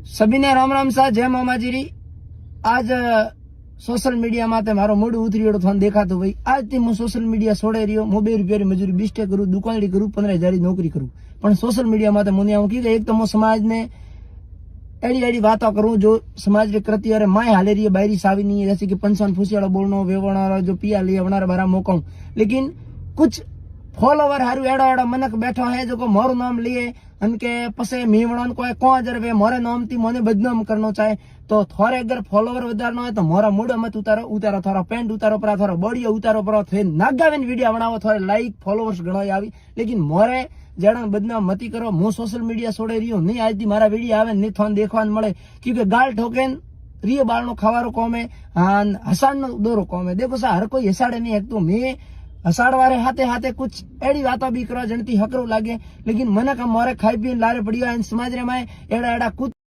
सभी ने राम राम सा जय मामाजीरी। आज सोशल मीडिया में मारो मूड उतरियोड़ो थाने देखा तो भाई आज थी हूँ सोशल मीडिया छोड़े रही हूँ। 2 रुपया मजूरी 20 टका करूँ, दुकानड़ी करूँ, 15,000 नौकरी करूँ, पण सोशल मीडिया में मुझे आऊँ कि एक तो मैं समाज ने एडी एडी बातों करूँ जो समाज रे कृति अरे माए हाले रही है बाहरी सावी नहीं है, जैसे कि पंचान फूसियाड़ो बोलनो वेवणारा जो पिया लिए वनारा बारा मोकाऊं। लेकिन कुछ फॉलोवर हारू एड़ा एड़ा मनक बैठो है जो को मोरू नाम लिए अनके पसे मीवणन कोई को अजर वे मोरे नाम थी मोने बदनाम करनो चाहे तो थोड़े अगर फॉलोवर वधारनो है तो मोरा मूड मत उतारो थोड़ा पेंट उतारो पर थोड़ा बॉडी उतारो पर थे नागावेन वीडियो बनावो थोड़े लाइक फॉलोवर्स घणो आवी। लेकिन मोरे जड़ा बदनाम मती करो। मु सोशल मीडिया छोड़े रही हूँ नहीं आज दी मारा वीडियो आवे नहीं थोन देखवान मळे क्योंकि गाल ठोकेन रिय बाळनो खावारो कॉम है हसाण नो दोरो कॉम है। देखो सा हर कोई हसाड़े नहीं एक तो मैं हसाड़ वारे हाथे हाथे कुछ एड़ी बातों भी करो जनती हकरो लागे। लेकिन मन का मोरे खाई पी लारे पड़िया समाज रे में एड़ा एड़ा कुछ